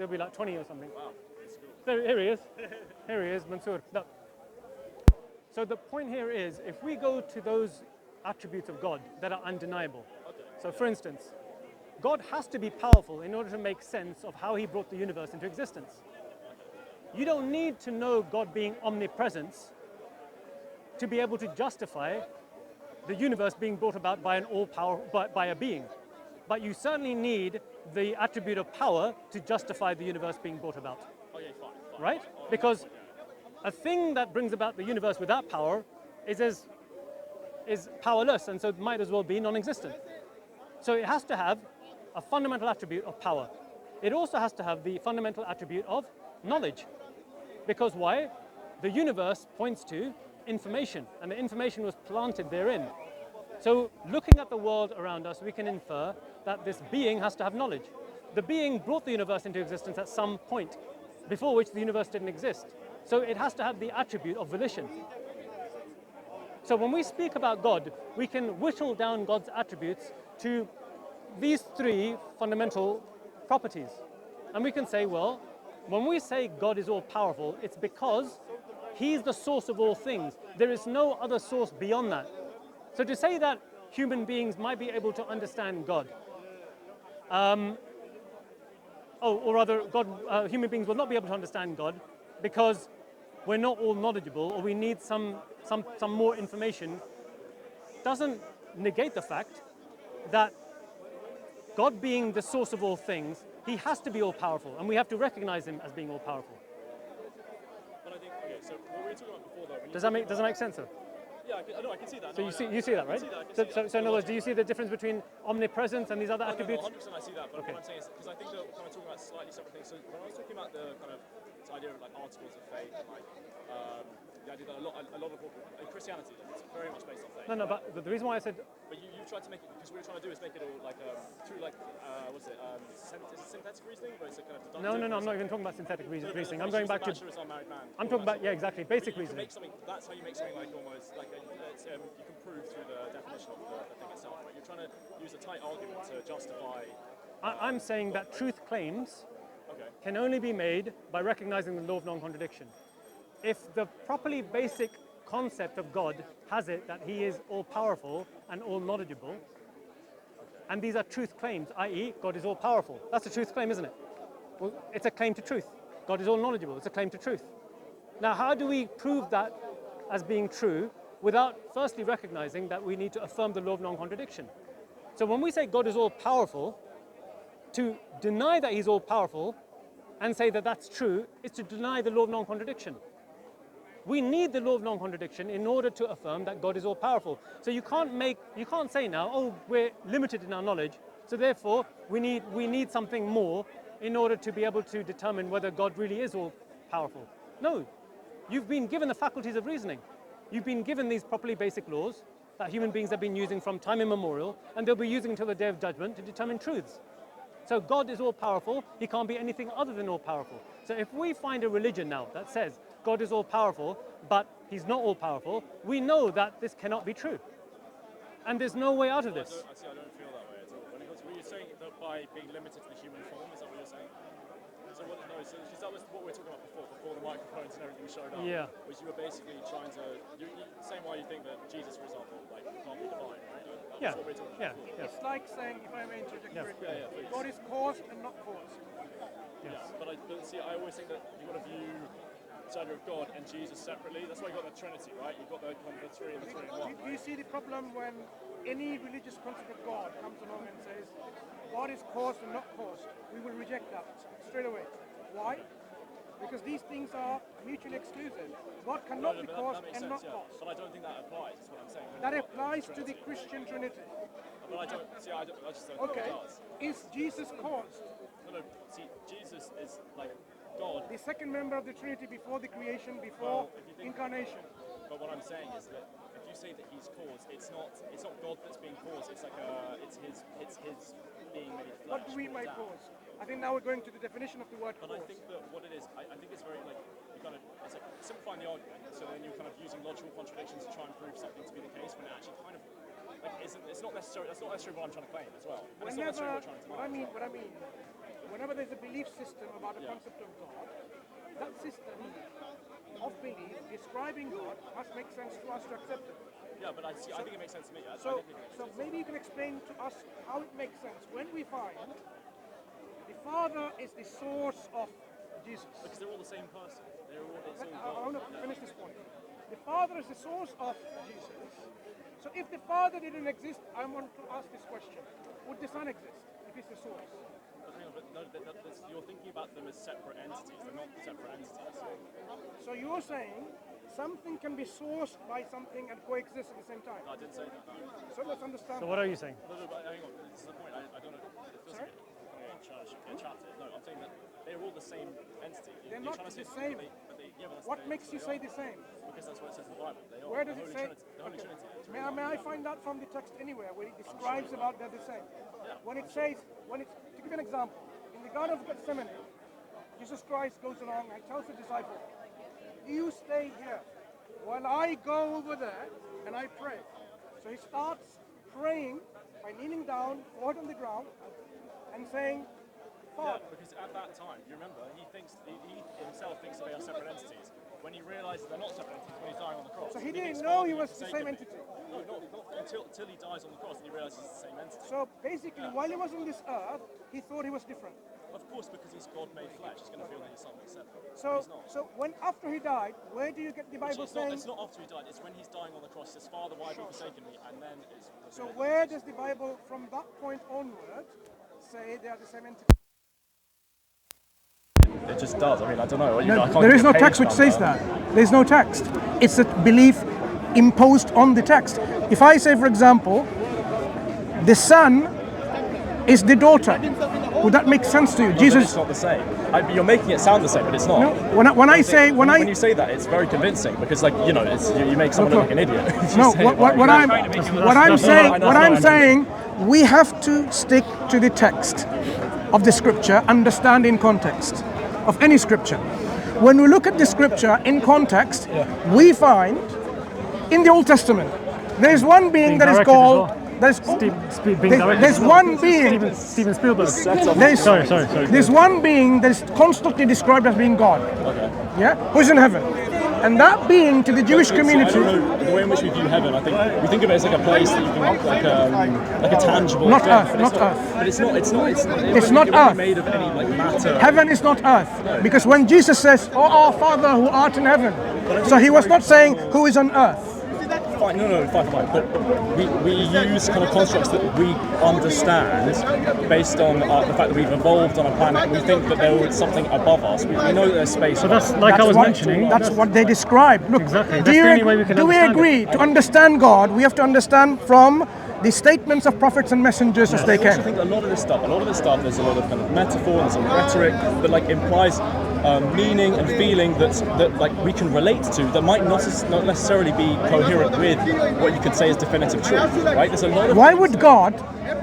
there'll be like 20 or something. Wow, that's cool. Here he is. Here he is, Mansur. No. So the point here is, if we go to those attributes of God that are undeniable. Okay. So for instance, God has to be powerful in order to make sense of how he brought the universe into existence. You don't need to know God being omnipresent to be able to justify the universe being brought about by an all-power, by a being. But you certainly need the attribute of power to justify the universe being brought about. Okay, fine. Right? Because a thing that brings about the universe without power is powerless, and so it might as well be non-existent. So it has to have a fundamental attribute of power. It also has to have the fundamental attribute of knowledge. Because why? The universe points to information, and the information was planted therein. So looking at the world around us, we can infer that this being has to have knowledge. The being brought the universe into existence at some point, before which the universe didn't exist. So it has to have the attribute of volition. So when we speak about God, we can whittle down God's attributes to these three fundamental properties. And we can say, well, when we say God is all-powerful, it's because he's the source of all things. There is no other source beyond that. So to say that human beings might be able to understand God, human beings will not be able to understand God because we're not all knowledgeable, or we need some more information, doesn't negate the fact that God being the source of all things, he has to be all-powerful, and we have to recognize him as being all-powerful. But I think, okay, so what we were talking about before, though. Does that make sense, sir? Yeah, I can see that. So you see that, right? So in other words, do you see the difference between omnipresence and these other attributes? No, 100% I see that, but what I'm saying is, because I think that we're kind of talking about slightly separate things. So when I was talking about the kind of this idea of like articles of faith, and like the idea that a lot of in Christianity, it's very much based on faith. No, but the reason why I said... But you tried to make it, because what we're trying to do is make it all like through like, what's it, is it synthetic reasoning, but it's a kind of deductive? No, I'm not even talking about synthetic reasoning. I'm going back to... I'm talking about, yeah, exactly, basic reasoning. That's how you make something like almost like you can prove through the definition of the thing itself, right? You're trying to use a tight argument to justify... I'm saying that truth claims can only be made by recognizing the law of non-contradiction. If the properly basic concept of God has it that he is all-powerful and all-knowledgeable, and these are truth claims, i.e. God is all-powerful. That's a truth claim, isn't it? Well, it's a claim to truth. God is all-knowledgeable. It's a claim to truth. Now, how do we prove that as being true without firstly recognizing that we need to affirm the law of non-contradiction? So when we say God is all-powerful, to deny that he's all-powerful and say that that's true is to deny the law of non-contradiction. We need the law of non-contradiction in order to affirm that God is all-powerful. So you can't say now, oh, we're limited in our knowledge, so therefore we need something more in order to be able to determine whether God really is all-powerful. No, you've been given the faculties of reasoning. You've been given these properly basic laws that human beings have been using from time immemorial, and they'll be using until the day of judgment to determine truths. So God is all-powerful, he can't be anything other than all-powerful. So if we find a religion now that says God is all-powerful, but he's not all-powerful, we know that this cannot be true. And there's no way out of this. I don't feel that way at all. Were you saying that by being limited to the human form, is that what you're saying? So that was what we were talking about before the microphones and everything showed up. Yeah. Was you were basically trying to, same why you think that Jesus, for example, like can't be divine, right? That's what we're talking about. It's like saying, if I may interject briefly, please. God is caused and not caused. Yeah, but I always think that you've got to view the idea of God and Jesus separately. That's why you've got the Trinity, right? You've got the three and the three in one. Do you see the problem when any religious concept of God comes along and says, God is caused and not caused? We will reject that straight away. Why? Because these things are mutually exclusive. God cannot be caused and not caused. But I don't think that applies, is what I'm saying. That applies to the Christian Trinity. But I just don't think it does. Is Jesus caused? No, see, Jesus is like God. The second member of the Trinity before the creation, before incarnation. But what I'm saying is that if you say that he's caused, it's not God that's being caused. It's like it's his being made flesh. What do we mean by cause? I think now we're going to the definition of the word cause. But I think that what it is, I think it's very like it's like simplifying the argument. So then you're kind of using logical contradictions to try and prove something to be the case when it actually kind of like isn't. It's not necessarily. That's not necessarily what I'm trying to claim as well. And it's not necessarily what I'm trying to deny. What I mean, whenever there's a belief system about a concept of God, that system of belief describing God must make sense to us to accept it. Yeah, but I think it makes sense to me. So maybe you can explain to us how it makes sense when we find the Father is the source of Jesus. Because they're all the same person. I want to finish this point. The Father is the source of Jesus. So if the Father didn't exist, I want to ask this question. Would the Son exist if he's the source? But hang on, but no, you're thinking about them as separate entities. They're not separate entities. So you're saying something can be sourced by something and coexist at the same time? No, I didn't say that. No. So let's understand. So what are you saying? No, but hang on. This is the point. I don't know. It feels Sorry? like getting chatted. No, I'm saying that they're all the same entity. They're You're not trying to the say same. that's What the makes you say the same? Because that's what it says in the Bible. They are. Where does the it Holy say? Trinity. The Holy Okay. Trinity. It's May really I find that from the text anywhere where it describes about they're the same? When it says, to give you an example, in the Garden of Gethsemane, Jesus Christ goes along and tells the disciples, you stay here while I go over there and I pray. So he starts praying by kneeling down, forehead on the ground, and saying, Father. Yeah, because at that time, you remember, he himself thinks that they are separate entities. When he realizes they're not separate entities, when he's dying on the cross. So he didn't know he was the same entity. No, not until he dies on the cross and he realizes it's the same entity. So basically, while he was on this earth, he thought he was different. Of course, because he's God made flesh, he's going to feel that he's something separate. So when after he died, where do you get the Bible saying? It's not after he died, it's when he's dying on the cross. He says, Father, why have you forsaken me? And then it's... So where does the Bible, from that point onward, say they are the same entity? It just does. I mean, I don't know. There is no text which says that. There's no text. It's a belief imposed on the text. If I say, for example, the Son is the daughter, would that make sense to you? No, Jesus. It's not the same. You're making it sound the same, but it's not. No, when you say that, it's very convincing because, like, you know, you make someone look like an idiot. What I'm saying, we have to stick to the text of the scripture, understand in context of any scripture. When we look at the scripture in context, we find in the Old Testament there's one being that is called. There's one being. Steven Spielberg. Sorry. There's one being that is constantly described as being God. Okay. Yeah, who's in heaven, and that being to the Jewish community. I don't know, the way in which we view heaven, I think we think of it as like a place that you can like a tangible. Not thing, earth, not earth. But it's not. It's not earth. Made of any like matter. Heaven is not earth, because when Jesus says, "Oh, our Father who art in heaven," so he was not saying who is on earth. Fine, fine. But we use kind of constructs that we understand based on the fact that we've evolved on a planet. We think that there is something above us. We know there's space. So that's like I was mentioning. That's what they describe. Look, exactly. That's the only way we can do we agree to understand God? We have to understand from the statements of prophets and messengers as they can. I think a lot of this stuff, there's a lot of kind of metaphor and some rhetoric that like implies meaning and feeling that like we can relate to that might not necessarily be coherent with what you could say is definitive truth, right? There's a lot of. Why would God,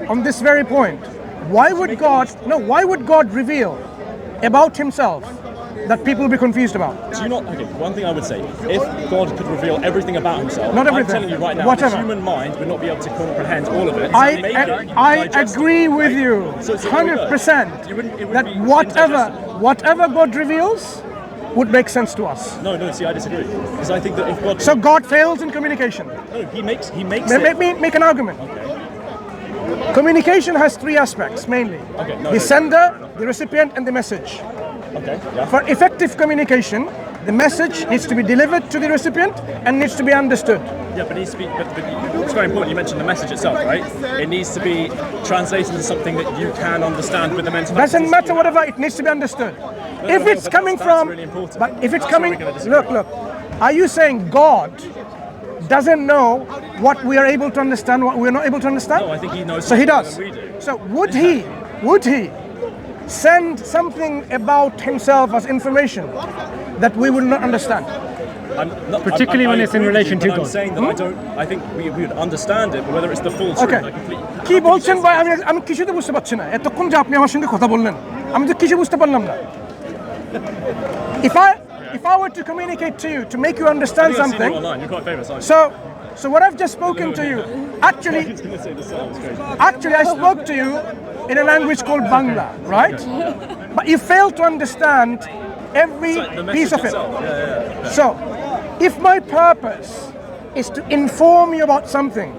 on this very point, why would God reveal about himself that people will be confused about? Do you not? Okay, one thing I would say, if God could reveal everything about himself, not everything, I'm telling you right now, whatever. the human mind would not be able to comprehend all of it. I agree with you 100% that whatever God reveals would make sense to us. No, see, I disagree. Because I think that if God... So God fails in communication? No, he makes Let me make an argument. Okay. Communication has three aspects, mainly. Okay, the sender, the recipient, and the message. Okay, yeah. For effective communication, the message needs to be delivered to the recipient and needs to be understood. Yeah, but it's very important. You mentioned the message itself, right? It needs to be translated into something that you can understand with the mental. Doesn't matter whatever, it needs to be understood. If it's coming from, really important. But if it's coming, look. Are you saying God doesn't know what we are able to understand, what we are not able to understand? No, I think he knows. So he does. We do. So would he send something about himself as information that we will not understand? Particularly when it's in relation to God. I'm saying that I think we would understand it, but whether it's the full truth, Okay. কি বলছেন ভাই আমি কিছুতে বুঝতে পারছি না এতক্ষণ যে আপনি আমার সঙ্গে কথা বললেন আমি তো কিছু বুঝতে পারলাম না if I were to communicate to you, to make you understand I've seen you something, online. You're quite famous, aren't you? so what I've just spoken to you, actually, I was going to say the sounds crazy. actually I spoke to you in a language called Bangla, right? But you failed to understand every The piece of message it. itself. Yeah. So, if my purpose is to inform you about something,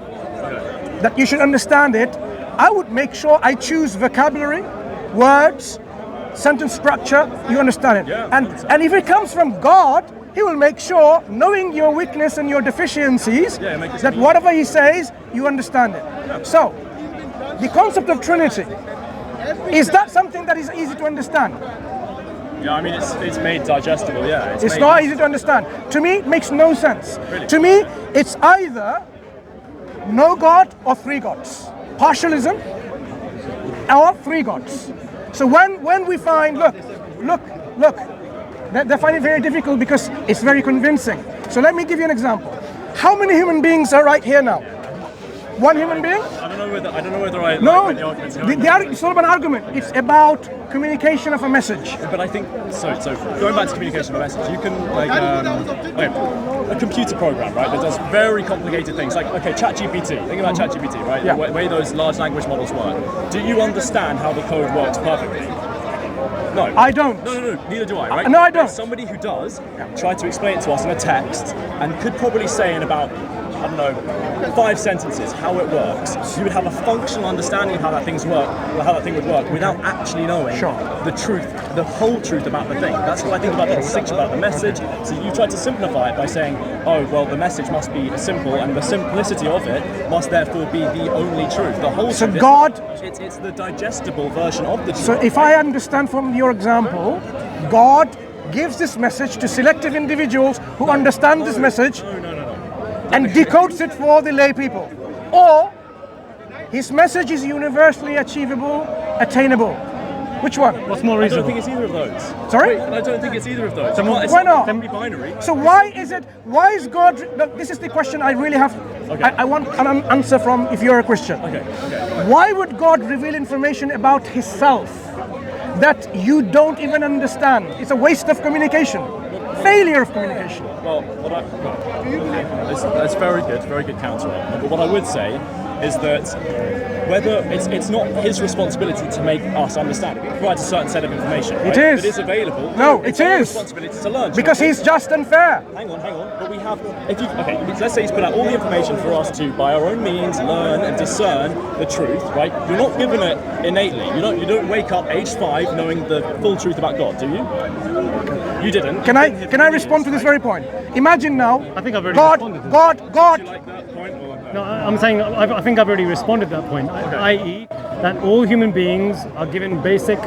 that you should understand it, I would make sure I choose vocabulary, words, sentence structure, you understand it. Yeah, And if it comes from God, He will make sure, knowing your weakness and your deficiencies, make it that easy. whatever He says, you understand it. So, the concept of Trinity, is that something that is easy to understand? Yeah, I mean, it's made digestible, yeah. It's not easy to understand. To me, it makes no sense. Really? To me, it's either no God or three gods. Partialism or three gods. So when we find, look, they find it very difficult because it's very convincing. So let me give you an example. How many human beings are right here now? One human being? I don't know whether I No, like the arguments. it's not about an argument. It's about communication of a message. But I think so. Going back to communication of a message, you can a computer program, right, that does very complicated things. Like, okay, ChatGPT. Think about ChatGPT, right? Yeah. The way those large language models work. Do you understand how the code works perfectly? No. I don't. No. Neither do I. Right? No, I don't. There's somebody who does try to explain it to us in a text, and could probably say in about, I don't know, 5 sentences how it works. You would have a functional understanding of how that thing would work without actually knowing the truth, the whole truth about the thing. That's what I think about the distinction about the message. So you try to simplify it by saying, oh, well, the message must be simple, and the simplicity of it must therefore be the only truth. The whole So truth. God. It's the digestible version of the truth. So if I understand from your example, God gives this message to selective individuals who understand this message. No. And decodes it for the lay people. Or his message is universally achievable, attainable. Which one? What's more I don't reasonable? think it's either of those. Sorry? I don't think it's either of those. Why not? It can be binary. So why is God, look, this is the question I really have, Okay. I want an answer from if you're a Christian. Okay. Why would God reveal information about himself that you don't even understand? It's a waste of communication. Failure of communication. Well, that's very good counter. But what I would say is that whether it's not his responsibility to make us understand. He provides a certain set of information. Right? It is. It is available. No, it's it our is. responsibility to learn. Because he's just and fair. Hang on. But we have. Let's say he's put out all the information for us to, by our own means, learn and discern the truth. Right? You're not given it innately. You don't wake up age 5 knowing the full truth about God, do you? You didn't. Can I respond to this very point? Imagine now. I think I've already God. responded to Do you like that point or no? No, I'm saying I think I've already responded to that point, i.e. that all human beings are given basic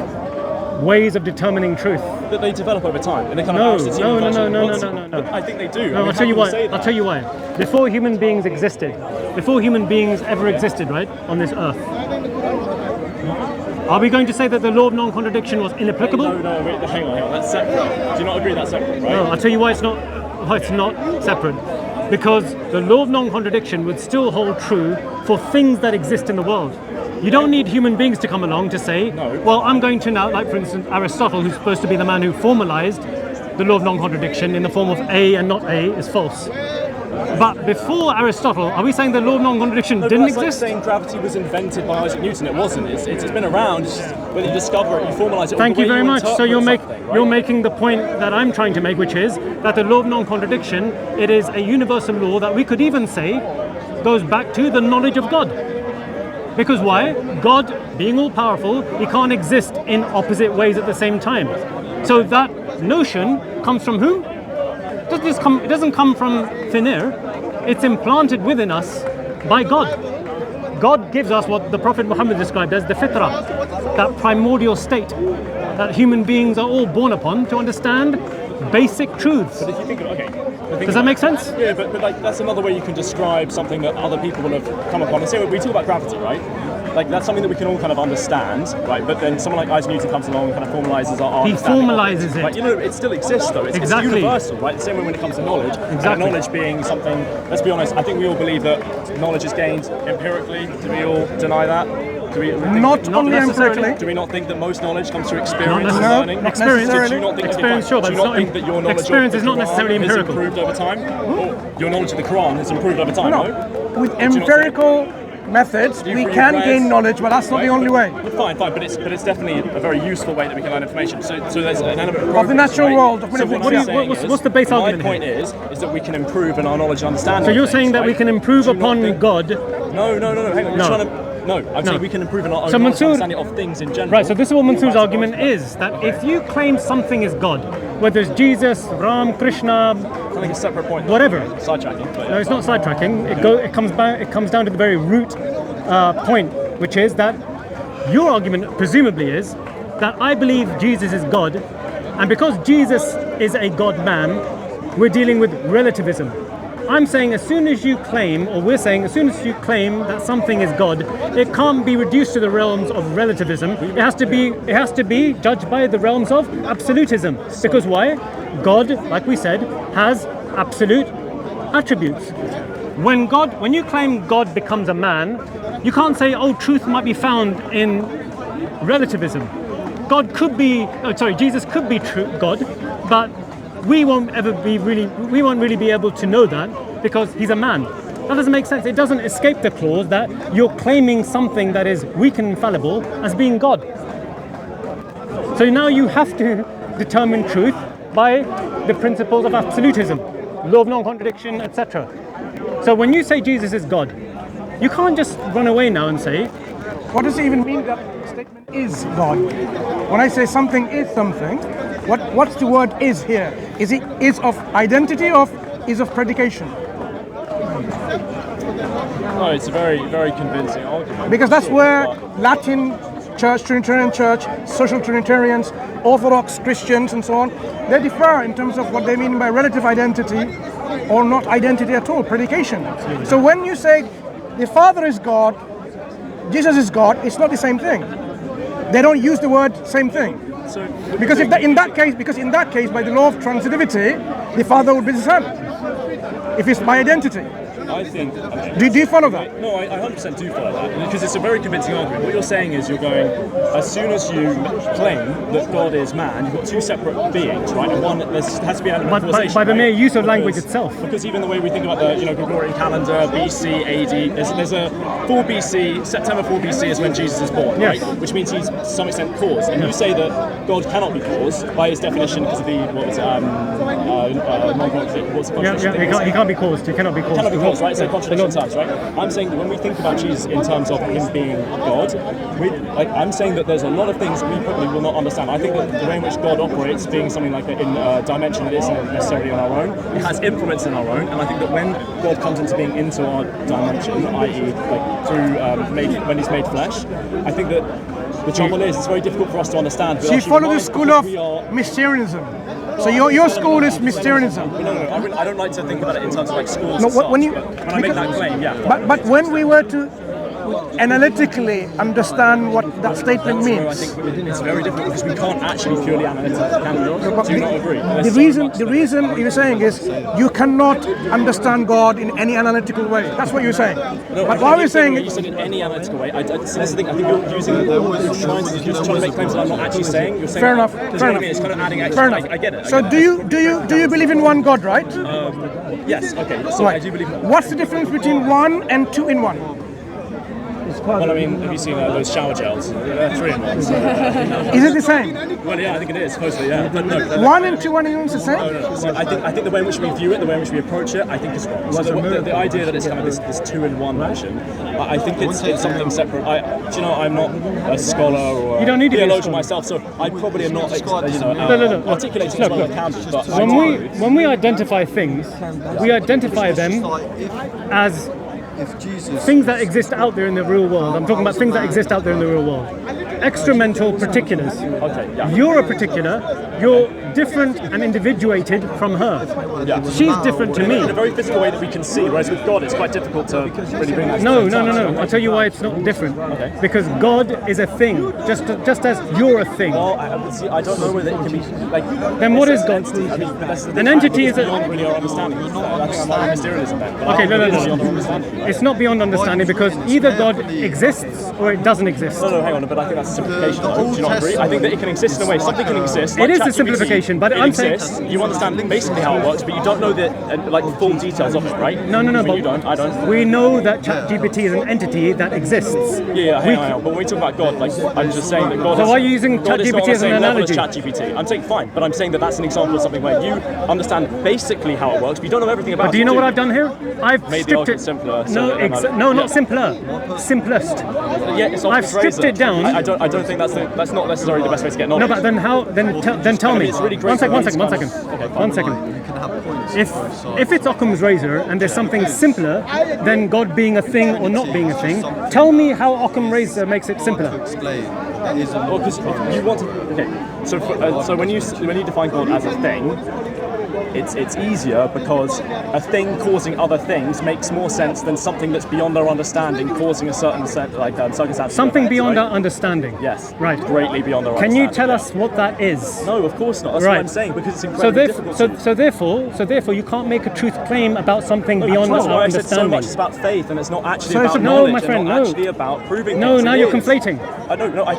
ways of determining truth. That they develop over time, and they kind No, of Aristotelian version of the concept. no. I think they do. No, I'll tell you why. I'll tell you why. Before human beings existed, before human beings ever existed, right, on this earth, are we going to say that the law of non-contradiction was inapplicable? No, wait, hang on, that's separate. Do you not agree that's separate, right? No, I'll tell you why it's not separate. Because the law of non-contradiction would still hold true for things that exist in the world. You don't need human beings to come along to say, well, I'm going to now, like for instance, Aristotle, who's supposed to be the man who formalized the law of non-contradiction in the form of A and not A is false. But before Aristotle, are we saying the law of non-contradiction didn't that's exist? Like saying gravity was invented by Isaac Newton. It wasn't. It's been around. When you discover it, you formalize it. Thank you very much. So you're right? making the point that I'm trying to make, which is that the law of non-contradiction, it is a universal law that we could even say goes back to the knowledge of God. Because why? God, being all powerful, he can't exist in opposite ways at the same time. So that notion comes from whom? It doesn't come from thin air. It's implanted within us by God. God gives us what the Prophet Muhammad described as the fitrah, that primordial state that human beings are all born upon to understand basic truths. But if you think of Does that make sense? Yeah, but like that's another way you can describe something that other people will have come upon. And say we talk about gravity, right? Like that's something that we can all kind of understand, right? But then someone like Isaac Newton comes along and kind of formalizes our He understanding. formalizes it. Right? It still exists though. It's universal, right? The same way when it comes to knowledge. Exactly. And knowledge being something. Let's be honest. I think we all believe that knowledge is gained empirically. Do we all deny that? Do we Not only necessarily. empirically. Do we not think that most knowledge comes through experience and necessarily. learning? Experience- So do you not think, experience, sure, but do you it's not not think that your knowledge experience of is the not necessarily Quran empirical. has improved over time? Your knowledge of the Quran has improved over time, No, no? with Do you not empirical methods, Do you we read can prayers? gain knowledge, but that's not the only way. Fine, but it's definitely a very useful way that we can learn information. So there's an element of Of the progress, natural right? world, of So what what do you- I'm saying what's the base my argument point here? is that we can improve in our knowledge and understanding. So of you're things, saying that right? we can improve Do you not upon think- God. No. Hang on. You're No. trying to. No, I'm saying we can improve in our own So knowledge and Mansur- understanding of things in general. Right, so this is what Mansur's Right, argument is, that if you claim something is God, whether it's Jesus, Ram, Krishna, I think a separate point. whatever. Sidetracking. but No, yeah, it's not fine. sidetracking. It comes down to the very root point, which is that your argument presumably is that I believe Jesus is God, and because Jesus is a God man, we're dealing with relativism. I'm saying as soon as you claim, or we're saying as soon as you claim that something is God, it can't be reduced to the realms of relativism. It has to be judged by the realms of absolutism. Because why? God, like we said, has absolute attributes. When you claim God becomes a man, you can't say, oh, truth might be found in relativism. Jesus could be true God, but we won't really be able to know that because he's a man. That doesn't make sense. It doesn't escape the clause that you're claiming something that is weak and infallible as being God. So now you have to determine truth by the principles of absolutism, law of non-contradiction, etc. So when you say Jesus is God, you can't just run away now and say, What does it even mean that the statement is God? When I say something is something, what's the word is here? Is it is of identity or is of predication? No, it's a very, very convincing argument. Because that's where But- Latin Church, Trinitarian Church, social Trinitarians, Orthodox Christians and so on, they differ in terms of what they mean by relative identity or not identity at all, predication. So when you say the Father is God, Jesus is God, it's not the same thing. They don't use the word same thing. So, Because in that case, by the law of transitivity, the Father would be the Son. If it's by identity. I think. Okay. Do you follow that? No, I 100% do follow that because it's a very convincing argument. What you're saying is you're going, as soon as you claim that God is man, you've got two separate beings, right? And one, there has to be an element of causation, by the right? mere use of language itself. Because even the way we think about the Gregorian calendar, BC, AD, there's a 4 BC, September 4 BC is when Jesus is born, Yes. right? Which means he's to some extent caused. And you say that God cannot be caused by his definition because of the, non-contradiction. What's the contradiction? He can't be caused. He cannot be caused. Cannot be caused, right? So contradiction terms, right? I'm saying that when we think about Jesus in terms of him being God, I'm saying that there's a lot of things we probably will not understand. I think that the way in which God operates, being something like in a dimension that isn't necessarily on our own, it has influence in our own. And I think that when God comes into being into our dimension, i.e., through when He's made flesh, I think that the trouble is it's very difficult for us to understand. So you follow the school of Mysterianism. So your school is Mysterianism. No. I don't like to think about it in terms of like schools. No, and stuff, when you- but when I make that claim, yeah. But when we were to analytically understand what that statement That's where I means, think it's very difficult because we can't actually purely analyze it. Can we? Do you not agree? the reason you're saying is you cannot understand God in any analytical way. That's what you're saying. But why we're saying you said in any analytical way. So that's the thing. I think you're using you're trying to make claims that I'm not actually saying. You're saying Fair enough. Because Fair you know what I mean? enough. It's kind of adding extra. Fair enough. I get it. So do you believe in one God, right? Yes. Okay. So I do believe. What's the difference between one and two in one? Well, I mean, have you seen those shower gels? They're 3 in 1. Is it the same? Well, yeah, I think it is. Supposedly, yeah. But no. One and two in one is the same? No. So I think the way in which we view it, the way in which we approach it, I think is wrong. So the idea that it's kind of this 2-in-1 notion, I think it's something separate. I'm not a scholar or You don't need to be a theologian scholar. myself, so I probably am not No. articulating as well as I can be. But When we identify things, we identify them as things that exist out there in the real world. I'm talking about things that exist out there in the real world. extramental particulars. Okay, yeah. You're a particular, you're different and individuated from her. Yeah. She's different to me. In a very physical way that we can see, whereas with God it's quite difficult to really bring that. No. I'll tell you why it's not different. Okay. Because God is a thing, just as you're a thing. Well, I don't know whether it can be like. Then what is God? I mean, An entity is a... beyond really our understanding. I think I'm not Mysterianism then. Okay, no. Beyond our understanding. It's not beyond understanding because either God exists or it doesn't exist. No, hang on, but I think that's a simplification. Do you not agree? I think that it can exist in a way. Something can exist. It is a ChatGPT, simplification, but it I'm saying... exists. You understand basically how it works, but you don't know the full details of it, right? No, I mean, but you don't. I don't. we know that ChatGPT is an entity that exists. Yeah, hang on. But when we talk about God, like I'm just saying that God. So is, why are you using God is not ChatGPT on the as an same level as analogy? ChatGPT. I'm saying fine, but I'm saying that that's an example of something where you understand basically how it works, but you don't know everything about it. But do you know what I've done here? I've Made the stripped argument it. simpler. No, not simpler. Simplest. Yeah, it's I've stripped it down. I don't think that's not necessarily the best way to get knowledge. No, but then how? Then tell me. It's really great One second. Okay, One second. If it's Occam's razor and there's something simpler than God being a thing or not being a thing, tell me how Occam razor makes it simpler. Well, because you want to. Okay, so when you define God as a thing, it's easier because a thing causing other things makes more sense than something that's beyond our understanding causing a certain circumstance. Something beyond our understanding. Yes. Right. Greatly beyond our Can understanding. you tell us what that is? No, of course not. That's Right. what I'm saying because it's incredibly difficult. So therefore, you can't make a truth claim about something beyond That's our why I said so understanding. much is about faith, and it's not actually So it's about a- No, knowledge. my friend, and not no. actually about proving. No, things. now It you're is. conflating.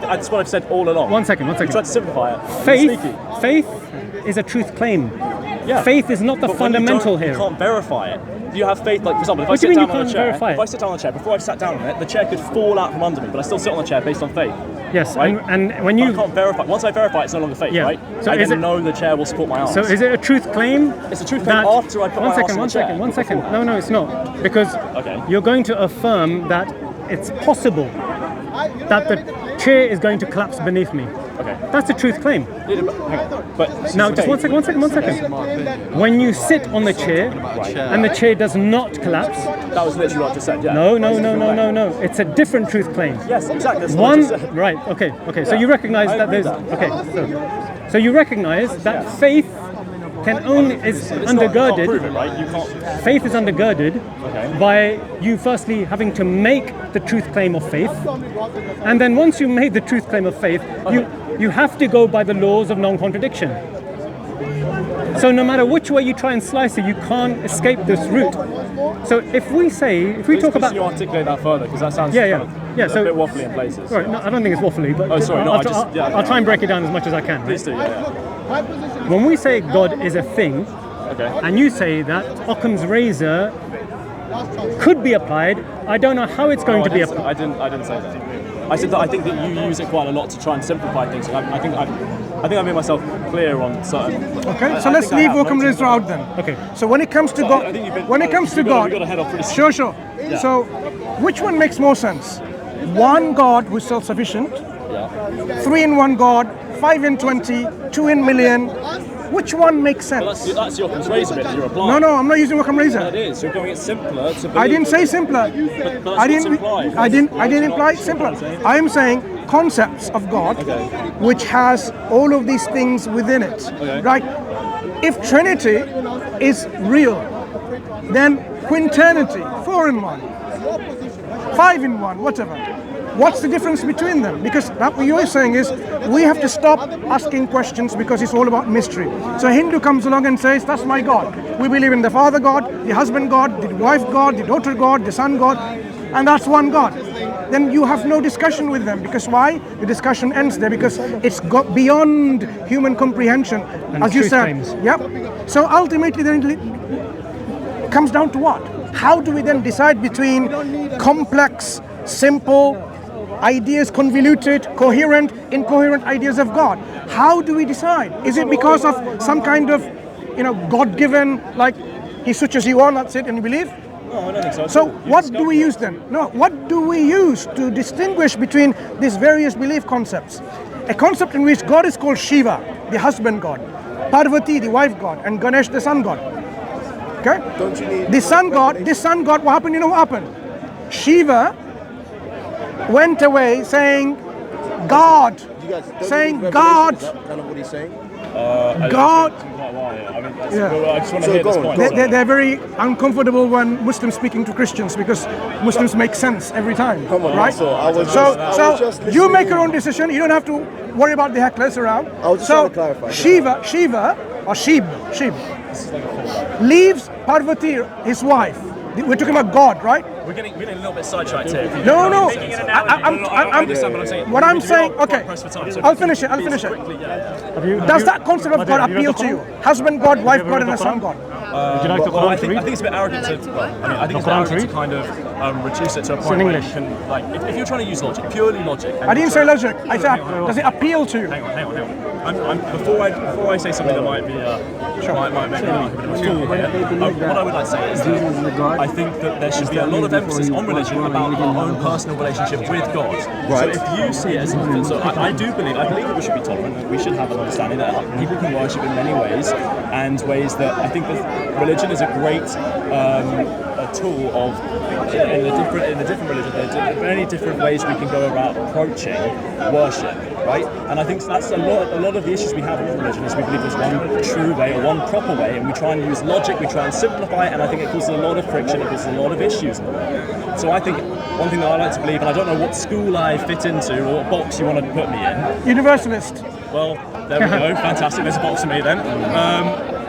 That's what I've said all along. One second. You tried to simplify it. Faith Sneaky. is a truth claim. Yeah. Faith is not the But when you fundamental don't- here. You can't verify it. Do you have faith? Like, for example, if I What do you sit mean down you on a can't chair, verify if it? I sit down on a chair, before I've sat down on it, the chair could fall out from under me, but I still sit on the chair based on faith. Yes, Right? and when But I you can't verify. Once I verify, it's no longer faith, Yeah. right? So I is then it- know the chair will support my arms. so is it a truth claim? It's a truth claim that- after I put my arms on the chair. One second. No, it's not. Because Okay. you're going to affirm that it's possible that the chair is going to collapse beneath me. Okay. That's a truth claim. But Now, just one second. When you sit on the chair and the chair does not collapse, that was literally what I just said. Yeah. no. It's a different truth claim. Yes, exactly. That's what I just said. Right, okay. So you recognize I that agree there's... with that. Okay, so you recognize that faith is It's not- you can't undergirded. prove it, right? You can't. Faith is undergirded Okay. by you firstly having to make the truth claim of faith, and then once you made the truth claim of faith, you have to go by the laws of non-contradiction. So no matter which way you try and slice it, you can't escape this route. So if we talk about... Can you articulate that further? Because that sounds Yeah. kind of Yeah, so- a bit waffly in places. Sorry, no, I don't think it's waffly, but Oh, sorry, no, I'll try and break it down as much as I can. Please do, yeah. When we say God is a thing, Okay. and you say that Occam's razor could be applied, I don't know how it's going to be applied. I didn't say that. I said that I think that you use it quite a lot to try and simplify things. I think I made myself clear on certain. Okay, so let's leave Occam razor out then. Okay. So when it comes to I God, think you've been- when it comes to we've got- God, we've got to head off pretty soon. sure. So which one makes more sense? One God who's self-sufficient, Yeah. 3 in 1 God, 5 in 20, 2 in million. Which one makes sense? That's your razor bit that you're applying. No, I'm not using Occam It razor. is. You're going it simpler to. I didn't say simpler. But that's I didn't. what's implied. I didn't That's imply not simpler. what I'm saying. I am saying concepts of God, which has all of these things within it. Okay. Right? If Trinity is real, then quinternity, 4 in 1, 5 in 1, whatever. What's the difference between them? Because that what you're saying is we have to stop asking questions because it's all about mystery. So a Hindu comes along and says, that's my God. We believe in the Father God, the husband God, the wife God, the daughter God, the son God, and that's one God. Then you have no discussion with them. Because why? The discussion ends there because it's got beyond human comprehension. And as you truth said. claims. Yep. So ultimately then it comes down to what? How do we then decide between complex, simple, ideas, convoluted, coherent, incoherent ideas of God? How do we decide? Is it because of some kind of, God-given, like he switches you on, that's it, and you believe? No, I don't think so. So what do we use then? No, what do we use to distinguish between these various belief concepts? A concept in which God is called Shiva, the husband God, Parvati, the wife God, and Ganesh, the son God. Okay? Don't you need This sun god, what happened? You know what happened? Shiva went away saying, God. You guys don't Saying believe God. Revelation? Is that kind of what he's saying? God. Yeah. I just want to So hear go this on. point. They're very uncomfortable when Muslims speaking to Christians because Muslims make sense every time, Come on, right? Mansur, I was So just you listening. make your own decision. You don't have to worry about the hecklers around. I was just so trying to clarify. Shiva or Sheeb leaves Parvati, his wife. We're talking about God, right? We're getting a little bit sidetracked here. No. I understand what I'm saying. What I'm saying, We are okay, pressed for time, so I'll finish it. quickly, yeah. Does that concept of God appeal to you? Husband God, wife God, and a son God? Would you like the Well, I Quran to think read? it's a bit arrogant to. Well, I think it's a bit arrogant to kind of reduce it to a point in where English. you can, like, if you're trying to use logic, purely logic. I didn't say logic. I said, does it appeal to you? Hang on. Before I say something that might be might make me look a bit of a fool here, what I would like to say is that I think that there should be a lot of emphasis on religion about our own personal relationship with God. Right. So if you see it as something, so I believe that we should be tolerant, that we should have an understanding that people can worship in many ways, and ways that I think that religion is a great a tool of in the different religions. There are many different ways we can go about approaching worship, right? And I think that's a lot of the issues we have with religion is we believe there's one true way or one proper way, and we try and use logic, we try and simplify it, and I think it causes a lot of friction, it causes a lot of issues in the world. So I think one thing that I like to believe, and I don't know what school I fit into or what box you want to put me in. Universalist. Well, there we go, fantastic, there's a box for me then.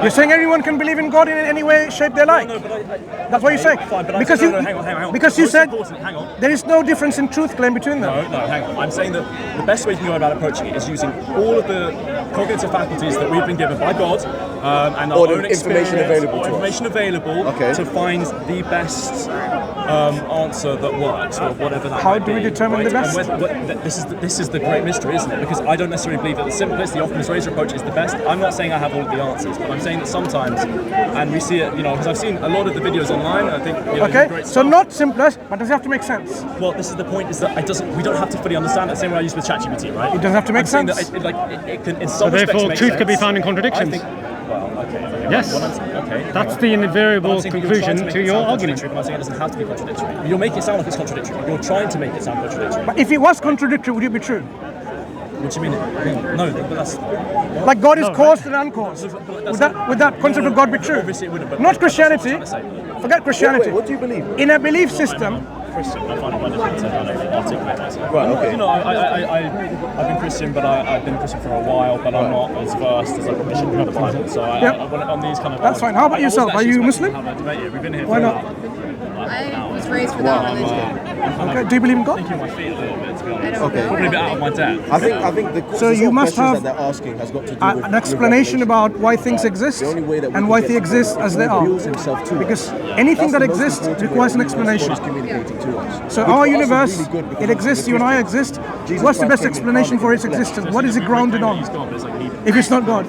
You're saying everyone can believe in God in any way, shape they like. No, but That's what you're saying. Fine, but because hang on. Because you Most said important- hang on. there is no difference in truth claim between them. No, hang on. I'm saying that the best way to go about approaching it is using all of the cognitive faculties that we've been given by God and our Or the own information experience, available or to us. information available Okay. to find the best answer that works, or whatever that How might do we be, determine right? the best? And this is the great mystery, isn't it? Because I don't necessarily believe that the simplest, the Occam's razor approach is the best. I'm not saying I have all of the answers, but I'm saying that sometimes, and we see it, because I've seen a lot of the videos online. I think Okay, great so stuff. not simplest, but does it have to make sense? Well, this is the point: is that we don't have to fully understand it. Same way I use with ChatGPT, right? It doesn't have to make I'm saying sense. That it can, in So some respects, therefore, make truth sense. could be found in contradictions. I think, well, okay. Yes. Okay. That's the inevitable But I'm saying you're trying conclusion make to it your sound argument. contradictory, but I'm saying it doesn't have to be contradictory. You're making it sound like it's contradictory. You're trying to make it sound contradictory. But if it was contradictory, would it be true? What do you mean? No, but that's. Like God is No, caused and uncaused. Would that concept of God be true? Obviously it wouldn't, but Not that's what I'm Christianity. trying to say. Forget Christianity. Wait, what do you believe? In a belief system, Christian. I find it quite difficult to kind of articulate myself. Right, okay. I've been Christian, but I've been Christian for a while, but I'm not as versed as I probably should be in the Bible. So Yep. on these kind of. That's fine. How about yourself? Are you Muslim? Have a debate here. We've been here Why for not? I was raised without religion. Okay. Do you believe in God? thinking my feet a little bit, to be I honest. don't Okay. Probably a bit out of my depth. I think the So you must questions have that they're asking has got to do with An explanation with about why things exist The only way that we and can why get they to exist God as is they God are. reveals himself to us. Because anything That's that the most exists important requires an way that God explanation. is communicating to us. So Which our for us is universe, really good because it exists, we're you and I Christians. exist. Jesus What's the Christ best came explanation incarnate for its in flesh. existence? What is it grounded on? If it's not God.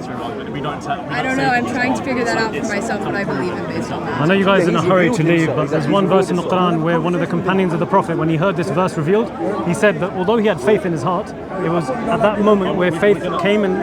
I don't know. I'm trying to figure that out for myself, what I believe in based on I that. know you guys are in a he's hurry revealed to leave, himself. but He's there's actually one verse in the revealed Quran where one of the companions of the Prophet, when he heard this verse revealed, he said that although he had faith in his heart, it was at that moment where faith came and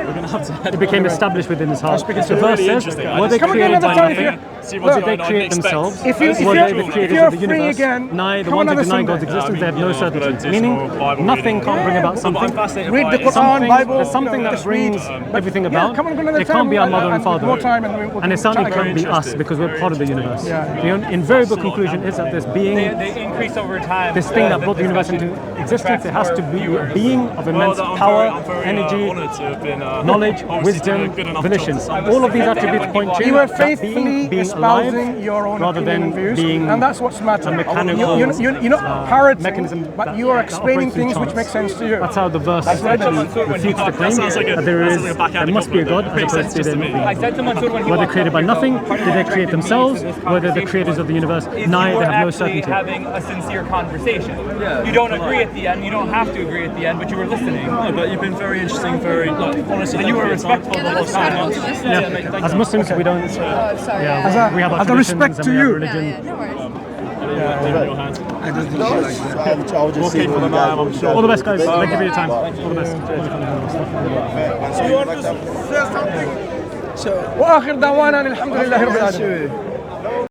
it became established within his heart. The verse says, were they Come again created by another time nothing? if Or did they create themselves? If you- Were if they you're- the if creators you're of the free universe? again, Nah, the come ones who another deny Sunday. God's existence, they have no certainty. do Meaning, some more Bible nothing reading. can't bring about But something. I'm fascinated Read by the Quran, Something, Bible. there's something that just read. brings everything Yeah, about. come on another It time. can't be our mother and and father. more time and we'll And it certainly chat can't again. be us because we're part of the universe. Yeah. The invariable conclusion is that this being, They increase over time. this thing that brought the universe into existence, it has to be a being of immense power, energy, knowledge, wisdom, volition. All of these attributes point to You were that faithfully being espousing alive your own rather opinion than and views, being and that's what's matter. a mechanical You're not parroting, mechanism but that- you are that explaining operates through things which chance. make sense to you. That's how the verse right. actually refutes the claim that there must be a God as opposed to there not I being. said to Mansur when he Were they walked created up by here, nothing? part of Did they what create makes me themselves? believe in this Were they the conversation creators of the universe? is Nah, you they are have no actually certainty. having a sincere conversation. You don't agree at the end, you don't have to agree at the end, but you were listening. No, but you've been very interesting, very honestly. And you were respectful Yeah, the that whole was time. respectful to listen Yeah, to. as Muslims we don't. Oh, sorry. Yeah, As a- we have our as a traditions respect and to we have you. religion. No worries. I was just saying what you guys want to All the best, guys. Thank you for your time. All the best. وآخر دعوانا الحمد لله رب العالمين.